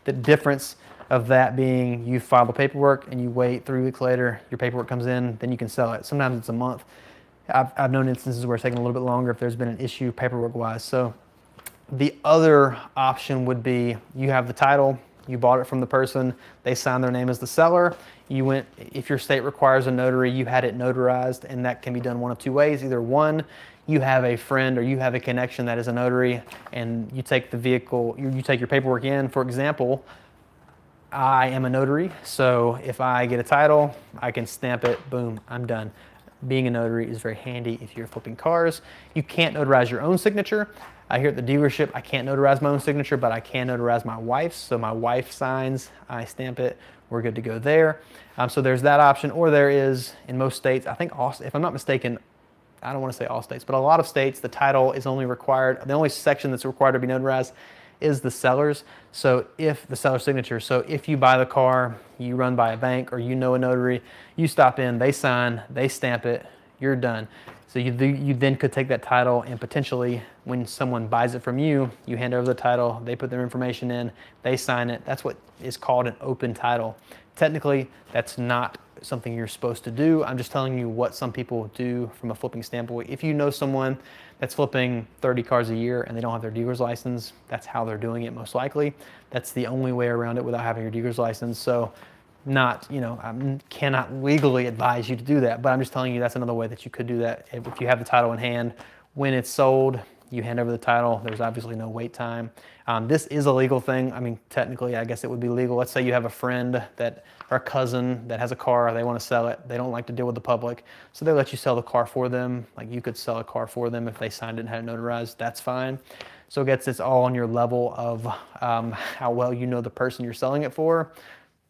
The difference of that being you file the paperwork and you wait 3 weeks later, your paperwork comes in, then you can sell it. Sometimes it's a month. I've known instances where it's taking a little bit longer if there's been an issue paperwork wise. So the other option would be you have the title, you bought it from the person, they signed their name as the seller, you went, if your state requires a notary, you had it notarized, and that can be done one of two ways. Either one, you have a friend or you have a connection that is a notary, and you take the vehicle, you take your paperwork in. For example, I am a notary, so if I get a title, I can stamp it, boom, I'm done. Being a notary is very handy if you're flipping cars. You can't notarize your own signature. Here at the dealership, I can't notarize my own signature, but I can notarize my wife's. So my wife signs, I stamp it, we're good to go there. So there's that option, or there is, in most states, I think, if I'm not mistaken, I don't want to say all states, but a lot of states, the title is only required, the only section that's required to be notarized is the seller's. So if the seller's signature, so if you buy the car, you run by a bank or you know a notary, you stop in, they sign, they stamp it, you're done. So you then could take that title and potentially when someone buys it from you, you hand over the title, they put their information in, they sign it. That's what is called an open title. Technically, that's not something you're supposed to do. I'm just telling you what some people do from a flipping standpoint. If you know someone that's flipping 30 cars a year and they don't have their dealer's license, that's how they're doing it most likely. That's the only way around it without having your dealer's license. So not, you know, I cannot legally advise you to do that, but I'm just telling you that's another way that you could do that. If you have the title in hand, when it's sold, you hand over the title. There's obviously no wait time. This is a legal thing. I mean, technically, I guess it would be legal. Let's say you have a friend that, or a cousin that has a car, they want to sell it. They don't like to deal with the public, so they let you sell the car for them. Like you could sell a car for them if they signed it and had it notarized, that's fine. So it's all on your level of how well you know the person you're selling it for.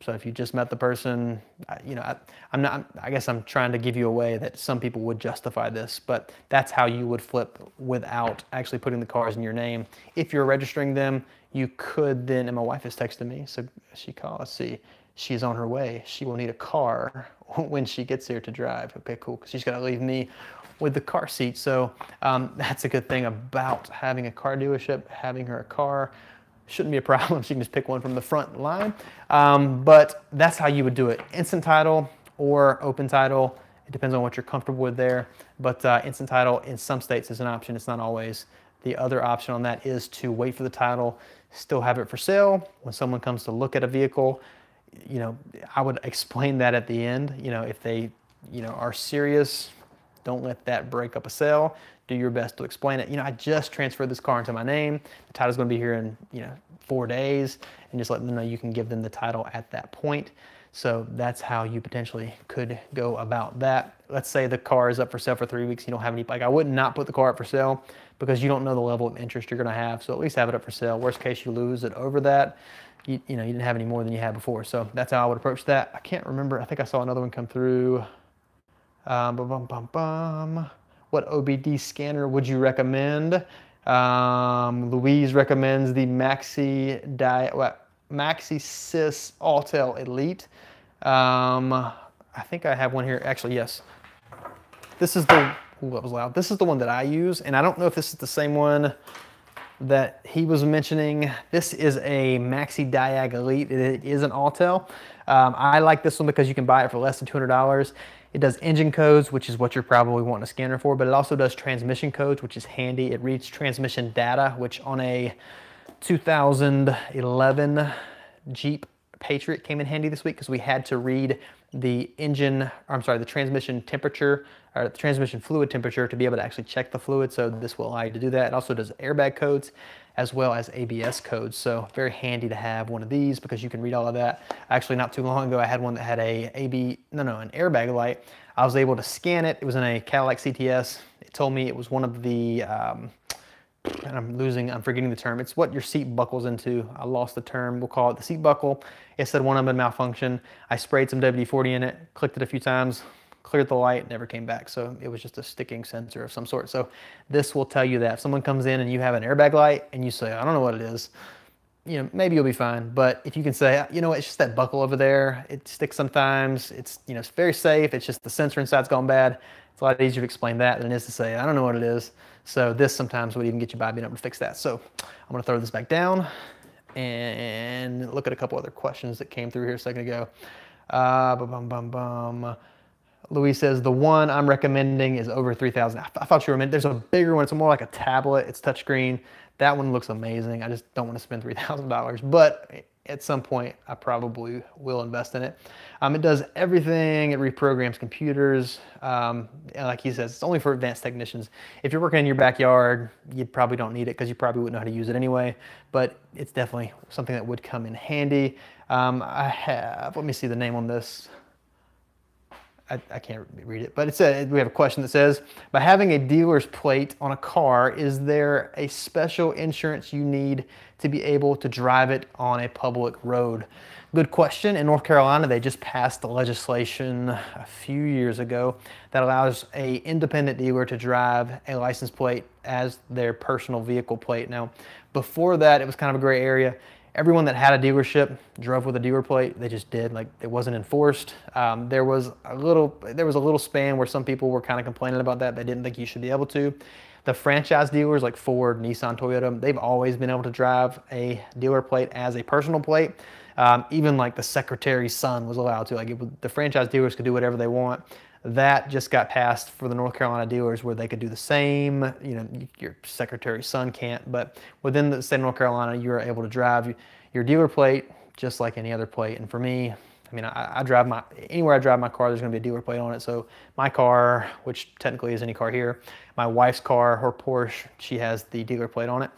So if you just met the person, you know, I guess I'm trying to give you a way that some people would justify this, but that's how you would flip without actually putting the cars in your name. If you're registering them, you could then, and my wife has texted me, so she called, let's see, she's on her way. She will need a car when she gets here to drive. Okay, cool, because she's gotta leave me with the car seat. So that's a good thing about having a car dealership, having her a car. Shouldn't be a problem. She can just pick one from the front line. But that's how you would do it. Instant title or open title. It depends on what you're comfortable with there. But instant title in some states is an option. It's not always. The other option on that is to wait for the title, still have it for sale. When someone comes to look at a vehicle, you know, I would explain that at the end. You know, if they, you know, are serious, don't let that break up a sale. Do your best to explain it. You know, I just transferred this car into my name. The title's gonna be here in, you know, 4 days, and just let them know you can give them the title at that point. So that's how you potentially could go about that. Let's say the car is up for sale for 3 weeks. You don't have any, like I would not put the car up for sale because you don't know the level of interest you're gonna have. So at least have it up for sale. Worst case, you lose it over that. You know, you didn't have any more than you had before. So that's how I would approach that. I can't remember. I think I saw another one come through. What OBD scanner would you recommend? Louise recommends the MaxiSys Autel Elite. I think I have one here. Actually, yes. This is the, ooh, that was loud. This is the one that I use, and I don't know if this is the same one that he was mentioning. This is a MaxiDiag Elite. It is an Autel. I like this one because you can buy it for less than $200. It does engine codes, which is what you're probably wanting a scanner for, but it also does transmission codes, which is handy. It reads transmission data, which on a 2011 Jeep Patriot came in handy this week because we had to read the the transmission temperature, or the transmission fluid temperature, to be able to actually check the fluid. So this will allow you to do that. It also does airbag codes as well as ABS codes. So very handy to have one of these because you can read all of that. Actually, not too long ago, I had one that had an airbag light. I was able to scan it. It was in a Cadillac CTS. It told me it was one of the, and I'm forgetting the term. It's what your seat buckles into. I lost the term. We'll call it the seat buckle. It said one of them had malfunctioned. I sprayed some WD-40 in it, clicked it a few times, cleared the light, never came back. So it was just a sticking sensor of some sort. So this will tell you that if someone comes in and you have an airbag light and you say, I don't know what it is, you know, maybe you'll be fine. But if you can say, you know, it's just that buckle over there, it sticks sometimes, it's, you know, it's very safe. It's just the sensor inside's gone bad. It's a lot easier to explain that than it is to say, I don't know what it is. So this sometimes would even get you by being able to fix that. So I'm gonna throw this back down and look at a couple other questions that came through here a second ago. Louise says, the one I'm recommending is over 3,000. I thought you were meant, there's a bigger one. It's more like a tablet. It's touchscreen. That one looks amazing. I just don't want to spend $3,000, but at some point I probably will invest in it. It does everything. It reprograms computers. And like he says, it's only for advanced technicians. If you're working in your backyard, you probably don't need it because you probably wouldn't know how to use it anyway, but it's definitely something that would come in handy. I have, let me see the name on this. I can't read it, but it said, we have a question that says, by having a dealer's plate on a car, is there a special insurance you need to be able to drive it on a public road? Good question. In North Carolina, they just passed the legislation a few years ago that allows a independent dealer to drive a license plate as their personal vehicle plate. Now, before that, it was kind of a gray area. Everyone that had a dealership drove with a dealer plate. They just did. Like, it wasn't enforced. There was a little span where some people were kind of complaining about that. They didn't think you should be able to. The franchise dealers like Ford, Nissan, Toyota, they've always been able to drive a dealer plate as a personal plate. Even like the secretary's son was allowed to. Like, the franchise dealers could do whatever they want. That just got passed for the North Carolina dealers where they could do the same. You know, your secretary's son can't, but within the state of North Carolina, you're able to drive your dealer plate just like any other plate. And for me, I mean, I drive anywhere I drive my car, there's gonna be a dealer plate on it. So my car, which technically is any car here, my wife's car, her Porsche, she has the dealer plate on it.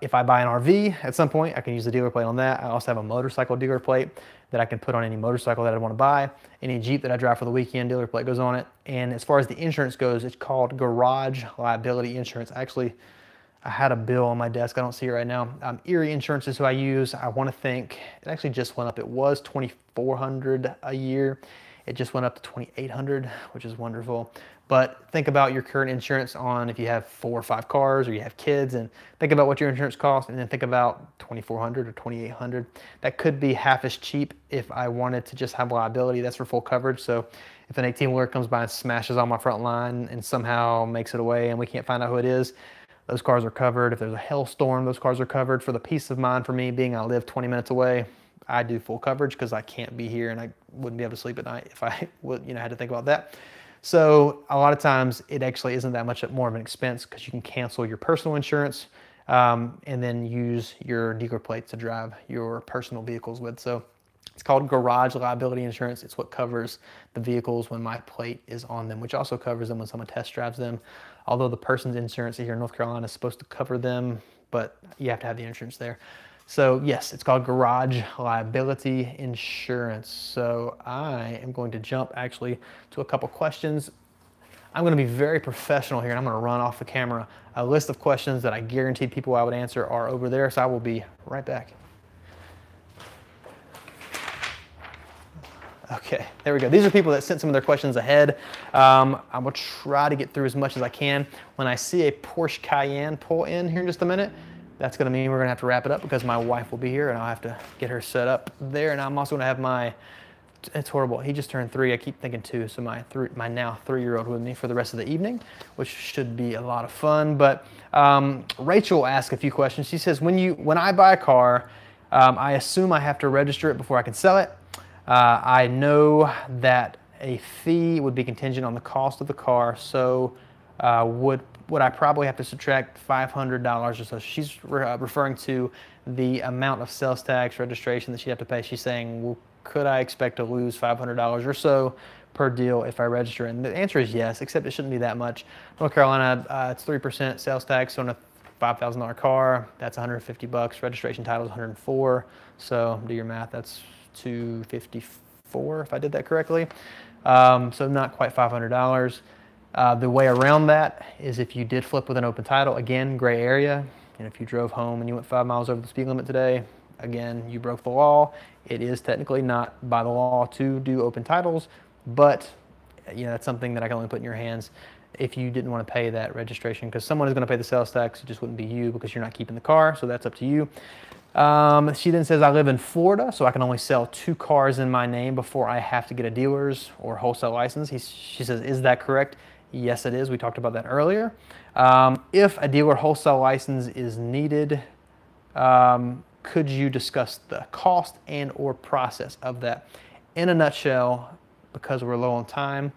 If I buy an RV at some point, I can use the dealer plate on that. I also have a motorcycle dealer plate that I can put on any motorcycle that I want to buy. Any Jeep that I drive for the weekend, dealer plate goes on it. And as far as the insurance goes, it's called garage liability insurance. Actually, I had a bill on my desk. I don't see it right now. Erie Insurance is who I use. I want to think it actually just went up. It was $2,400 a year. It just went up to $2,800, which is wonderful. But think about your current insurance on if you have 4 or 5 cars or you have kids, and think about what your insurance costs, and then think about $2,400 or $2,800. That could be half as cheap if I wanted to just have liability. That's for full coverage. So if an 18-wheeler comes by and smashes on my front line and somehow makes it away and we can't find out who it is, those cars are covered. If there's a hailstorm, those cars are covered. For the peace of mind for me, being I live 20 minutes away, I do full coverage because I can't be here and I wouldn't be able to sleep at night if I would, had to think about that. So a lot of times it actually isn't that much more of an expense because you can cancel your personal insurance and then use your dealer plate to drive your personal vehicles with. So it's called garage liability insurance. It's what covers the vehicles when my plate is on them, which also covers them when someone test drives them. Although the person's insurance here in North Carolina is supposed to cover them, but you have to have the insurance there. So yes, it's called garage liability insurance. So I am going to jump actually to a couple questions. I'm going to be very professional here and I'm going to run off the camera. A list of questions that I guaranteed people I would answer are over there, so I will be right back. Okay, there we go. These are people that sent some of their questions ahead. I will try to get through as much as I can. When I see a Porsche Cayenne pull in here in just a minute, that's gonna mean we're gonna have to wrap it up because my wife will be here and I'll have to get her set up there. And I'm also gonna have it's horrible, he just turned 3, I keep thinking 2, so my now 3-year-old with me for the rest of the evening, which should be a lot of fun. But Rachel asked a few questions. She says, when I buy a car, I assume I have to register it before I can sell it. I know that a fee would be contingent on the cost of the car, so would I probably have to subtract $500 or so? She's referring to the amount of sales tax registration that she'd have to pay. She's saying, well, could I expect to lose $500 or so per deal if I register? And the answer is yes, except it shouldn't be that much. North Carolina, it's 3% sales tax on a $5,000 car. That's $150. Registration title is $104. So do your math. That's $254 if I did that correctly. So not quite $500. The way around that is if you did flip with an open title, again, gray area. And if you drove home and you went 5 miles over the speed limit today, again, you broke the law. It is technically not by the law to do open titles, but that's something that I can only put in your hands if you didn't want to pay that registration, because someone is going to pay the sales tax. It just wouldn't be you because you're not keeping the car, so that's up to you. She then says, I live in Florida, so I can only sell 2 cars in my name before I have to get a dealer's or wholesale license. She says, is that correct? Yes, it is. We talked about that earlier. If a dealer wholesale license is needed, could you discuss the cost and or process of that? In a nutshell, because we're low on time,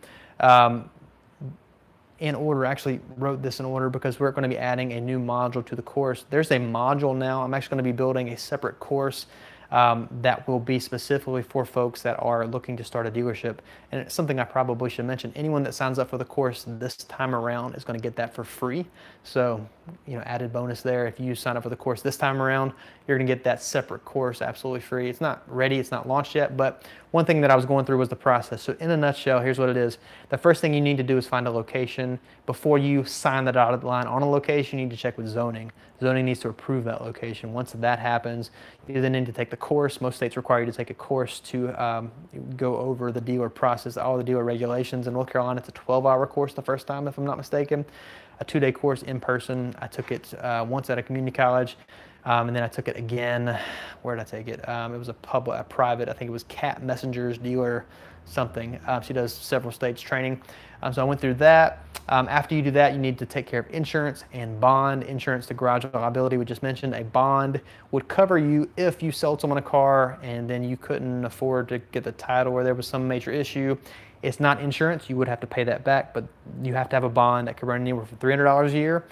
in order, actually wrote this in order because we're going to be adding a new module to the course. There's a module now. I'm actually going to be building a separate course that will be specifically for folks that are looking to start a dealership. And it's something I probably should mention. Anyone that signs up for the course this time around is going to get that for free. So added bonus there. If you sign up for the course this time around, you're gonna get that separate course absolutely free. It's not ready, it's not launched yet, but one thing that I was going through was the process. So in a nutshell, here's what it is. The first thing you need to do is find a location. Before you sign the dotted line on a location, you need to check with zoning. Zoning needs to approve that location. Once that happens, you then need to take the course. Most states require you to take a course to go over the dealer process, all the dealer regulations. In North Carolina, it's a 12-hour course the first time, if I'm not mistaken. A 2-day course in person. I took it once at a community college, and then I took it again. Where did I take it? It was a private, I think it was Cat Messengers dealer something. She does several states training. So I went through that. After you do that, you need to take care of insurance and bond. Insurance to garage liability, we just mentioned. A bond would cover you if you sold someone a car and then you couldn't afford to get the title or there was some major issue. It's not insurance, you would have to pay that back, but you have to have a bond that could run anywhere from $300 a year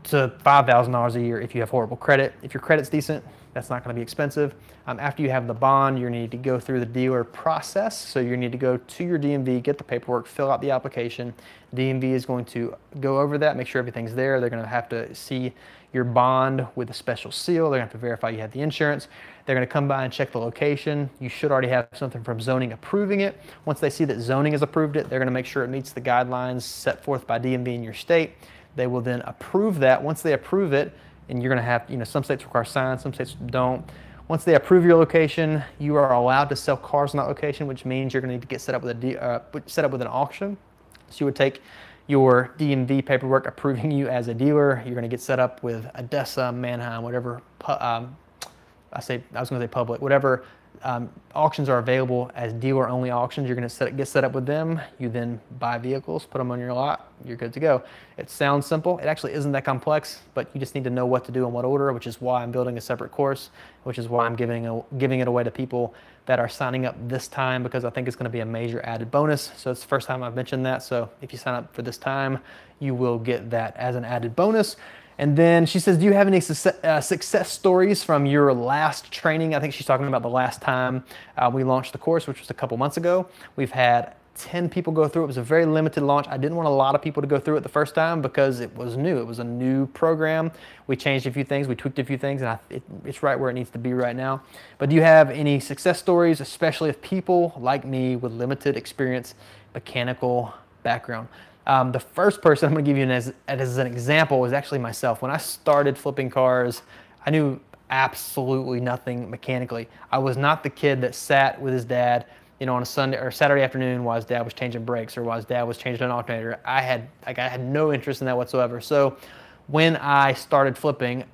to $5,000 a year if you have horrible credit. If your credit's decent, that's not going to be expensive. After you have the bond, you need to go through the dealer process. So you need to go to your DMV, get the paperwork, fill out the application. DMV is going to go over that, make sure everything's there. They're going to have to see your bond with a special seal. They're going to have to verify you have the insurance. They're going to come by and check the location. You should already have something from zoning approving it. Once they see that zoning has approved it, they're going to make sure it meets the guidelines set forth by DMV in your state. They will then approve that. Once they approve it, and you're going to have, some states require signs, some states don't. Once they approve your location, you are allowed to sell cars in that location, which means you're going to need to get set up with an auction. So you would take your DMV paperwork approving you as a dealer. You're going to get set up with ADESA, Manheim, whatever. I was going to say public, whatever auctions are available as dealer-only auctions. You're going to get set up with them. You then buy vehicles, put them on your lot. You're good to go. It sounds simple. It actually isn't that complex, but you just need to know what to do in what order, which is why I'm building a separate course, which is why I'm giving it away to people that are signing up this time, because I think it's going to be a major added bonus. So it's the first time I've mentioned that. So if you sign up for this time, you will get that as an added bonus. And then she says, do you have any success stories from your last training? I think she's talking about the last time we launched the course, which was a couple months ago. We've had 10 people go through it. It was a very limited launch. I didn't want a lot of people to go through it the first time because it was new. It was a new program. We changed a few things. We tweaked a few things, and it's right where it needs to be right now. But do you have any success stories, especially of people like me with limited experience, mechanical background? The first person I'm going to give you as an example is actually myself. When I started flipping cars, I knew absolutely nothing mechanically. I was not the kid that sat with his dad, on a Sunday or Saturday afternoon while his dad was changing brakes or while his dad was changing an alternator. I had no interest in that whatsoever. So when I started flipping,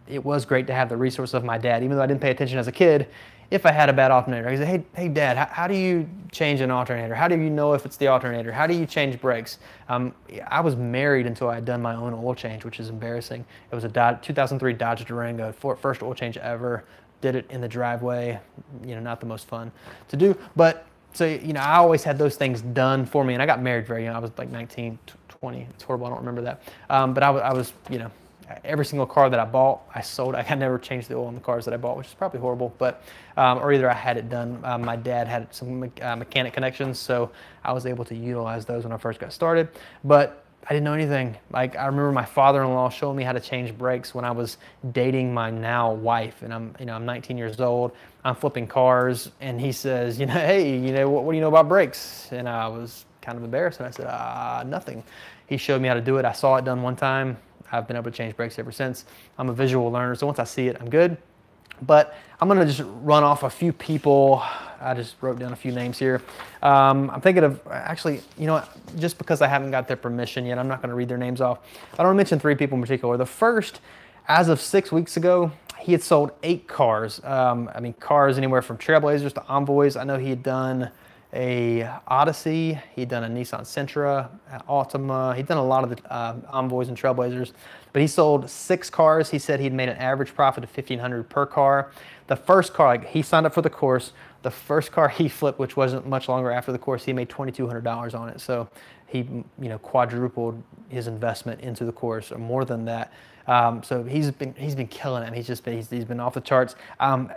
it was great to have the resource of my dad, even though I didn't pay attention as a kid. If I had a bad alternator, I said, hey Dad, how do you change an alternator? How do you know if it's the alternator? How do you change brakes? I was married until I had done my own oil change, which is embarrassing. It was a 2003 Dodge Durango, first oil change ever. Did it in the driveway, not the most fun to do. But so, I always had those things done for me. And I got married very young. I was like 19, 20. It's horrible. I don't remember that. But I was, every single car that I bought, I sold. I never changed the oil in the cars that I bought, which is probably horrible. But or either I had it done. My dad had some mechanic connections, so I was able to utilize those when I first got started. But I didn't know anything. Like, I remember my father-in-law showing me how to change brakes when I was dating my now wife, and I'm 19 years old. I'm flipping cars, and he says, hey, what do you know about brakes? And I was kind of embarrassed, and I said, nothing. He showed me how to do it. I saw it done one time. I've been able to change brakes ever since. I'm a visual learner, so once I see it, I'm good. But I'm going to just run off a few people. I just wrote down a few names here. I'm thinking of, actually, just because I haven't got their permission yet, I'm not going to read their names off. I don't want to mention 3 people in particular. The first, as of 6 weeks ago, he had sold 8 cars. Cars anywhere from Trailblazers to Envoys. I know he had done a Odyssey, he'd done a Nissan Sentra, Altima. He'd done a lot of the Envoys and Trailblazers, but he sold 6 cars. He said he'd made an average profit of $1,500 per car. The first car, he signed up for the course. The first car he flipped, which wasn't much longer after the course, he made $2,200 on it. So he, quadrupled his investment into the course, or more than that. So he's been killing it. He's been off the charts.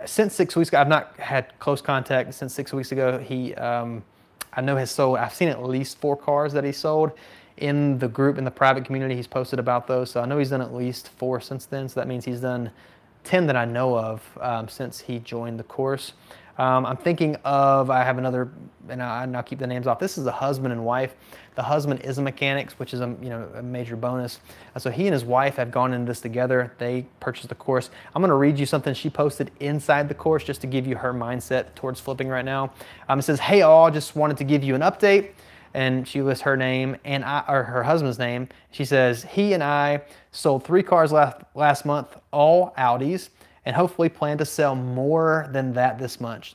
Since 6 weeks ago, I've not had close contact since 6 weeks ago. He, I know has sold. I've seen at least 4 cars that he sold in the group, in the private community. He's posted about those. So I know he's done at least 4 since then. So that means he's done 10 that I know of since he joined the course. I'm thinking of, I have another, and I'll keep the names off. This is a husband and wife. The husband is a mechanic, which is a major bonus. So he and his wife have gone into this together. They purchased the course. I'm going to read you something she posted inside the course just to give you her mindset towards flipping right now. It says, "Hey all, just wanted to give you an update." And she lists her name and her husband's name. She says, "He and I sold 3 cars last month, all Audis, and hopefully plan to sell more than that this month.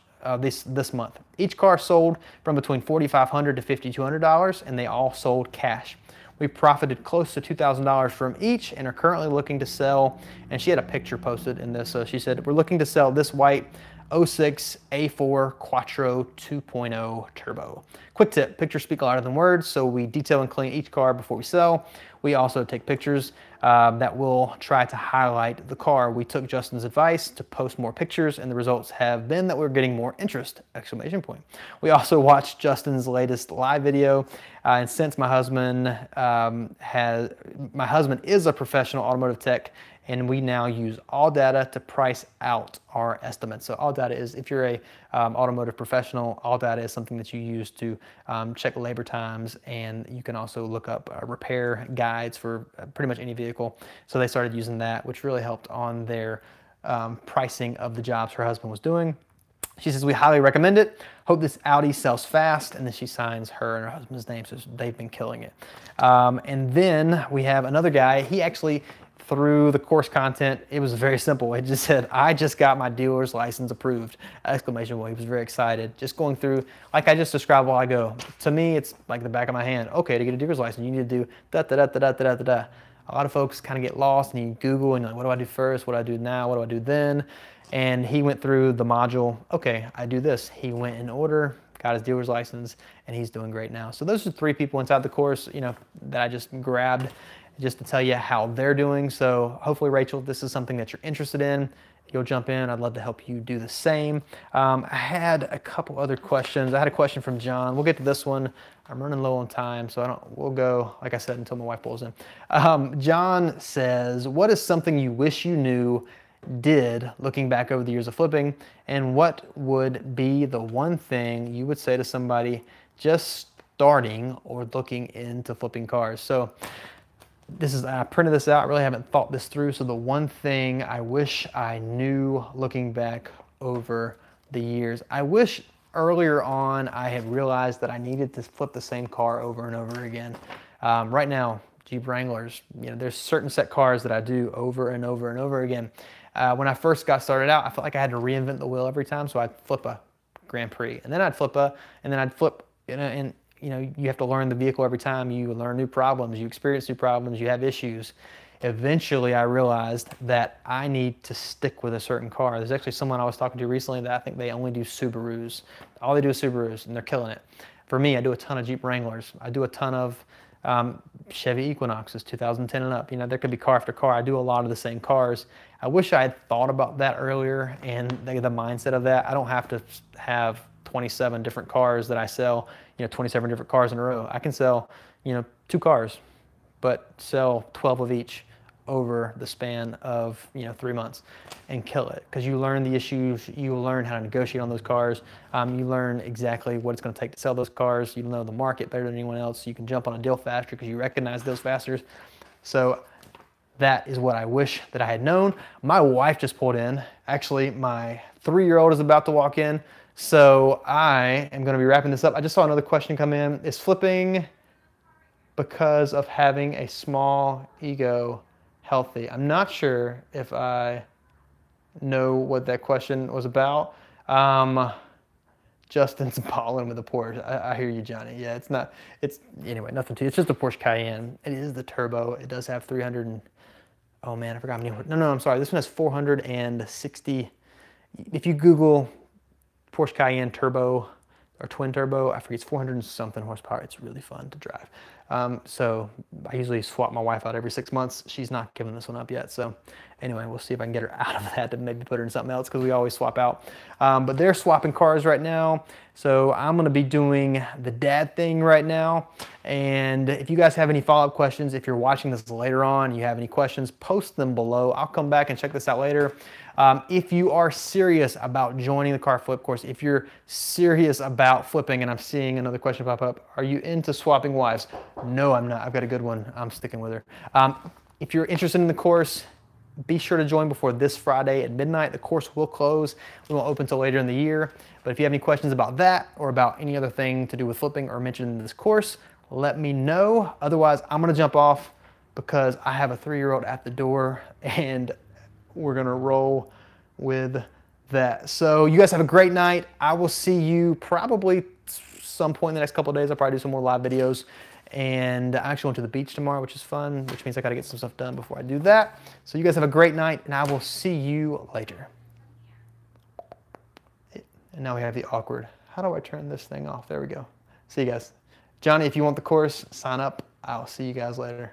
Each car sold from between $4,500 to $5,200, and they all sold cash. We profited close to $2,000 from each and are currently looking to sell," and she had a picture posted in this. So she said, "We're looking to sell this white 06 A4 Quattro 2.0 Turbo. Quick tip, pictures speak louder than words, so we detail and clean each car before we sell. We also take pictures that will try to highlight the car. We took Justin's advice to post more pictures, and the results have been that we're getting more interest!" We also watched Justin's latest live video, and since my husband is a professional automotive tech, and we now use ALLDATA to price out our estimates. So ALLDATA is, if you're a automotive professional, ALLDATA is something that you use to check labor times, and you can also look up repair guides for pretty much any vehicle. So they started using that, which really helped on their pricing of the jobs her husband was doing. She says, "We highly recommend it. Hope this Audi sells fast," and then she signs her and her husband's name, so they've been killing it. And then we have another guy. He actually, through the course content, it was very simple. It just said, "I just got my dealer's license approved!" Exclamation point. He was very excited. Just going through, like I just described while I go. To me, it's like the back of my hand. Okay, to get a dealer's license, you need to do da-da-da-da-da-da-da-da. A lot of folks kind of get lost and you Google and you're like, what do I do first? What do I do now? What do I do then? And he went through the module. Okay, I do this. He went in order, got his dealer's license, and he's doing great now. So those are 3 people inside the course, that I just grabbed just to tell you how they're doing. So hopefully, Rachel, if this is something that you're interested in, you'll jump in. I'd love to help you do the same. I had a couple other questions. I had a question from John. We'll get to this one. I'm running low on time, so we'll go, like I said, until my wife pulls in. John says, "What is something you wish you knew did looking back over the years of flipping, and what would be the one thing you would say to somebody just starting or looking into flipping cars?" So I printed this out. I really haven't thought this through. So the one thing I wish I knew looking back over the years, I wish earlier on I had realized that I needed to flip the same car over and over again. Right now, Jeep Wranglers, there's certain set cars that I do over and over and over again. When I first got started out, I felt like I had to reinvent the wheel every time. So I'd flip a Grand Prix, and then I'd flip and you have to learn the vehicle every time. You learn new problems, you experience new problems, you have issues. Eventually, I realized that I need to stick with a certain car. There's actually someone I was talking to recently that I think they only do Subarus. All they do is Subarus, and they're killing it. For me, I do a ton of Jeep Wranglers. I do a ton of Chevy Equinoxes, 2010 and up. There could be car after car. I do a lot of the same cars. I wish I had thought about that earlier and the mindset of that. I don't have to have 27 different cars that I sell, 27 different cars in a row. I can sell, 2 cars, but sell 12 of each over the span of 3 months and kill it, because you learn the issues, you learn how to negotiate on those cars, you learn exactly what it's going to take to sell those cars, you know the market better than anyone else, you can jump on a deal faster because you recognize deals faster. So that is what I wish that I had known. My wife just pulled in. Actually, my 3-year-old is about to walk in, so I am going to be wrapping this up. I just saw another question come in. Is flipping because of having a small ego healthy? I'm not sure if I know what that question was about. Justin's balling with the Porsche. I hear you, Johnny. Yeah, anyway, nothing to you. It's just a Porsche Cayenne. It is the turbo. It does have 300 and, oh man, I forgot how many. No, I'm sorry. This one has 460. If you Google Porsche Cayenne turbo or twin turbo. I forget, it's 400 and something horsepower. It's really fun to drive. So I usually swap my wife out every 6 months. She's not giving this one up yet. So anyway, we'll see if I can get her out of that to maybe put her in something else, because we always swap out. But they're swapping cars right now. So I'm going to be doing the dad thing right now. And if you guys have any follow-up questions, if you're watching this later on, you have any questions, post them below. I'll come back and check this out later. If you are serious about joining the car flip course, if you're serious about flipping, and I'm seeing another question pop up, are you into swapping wives? No, I'm not. I've got a good one. I'm sticking with her. If you're interested in the course, be sure to join before this Friday at midnight. The course will close. We won't open until later in the year. But if you have any questions about that or about any other thing to do with flipping or mentioned in this course, let me know. Otherwise, I'm going to jump off because I have a 3-year-old at the door, and we're going to roll with that. So you guys have a great night. I will see you probably some point in the next couple of days. I'll probably do some more live videos. And I actually went to the beach tomorrow, which is fun, which means I got to get some stuff done before I do that. So you guys have a great night, and I will see you later. And now we have the awkward, how do I turn this thing off? There we go. See you guys. Johnny, if you want the course, sign up. I'll see you guys later.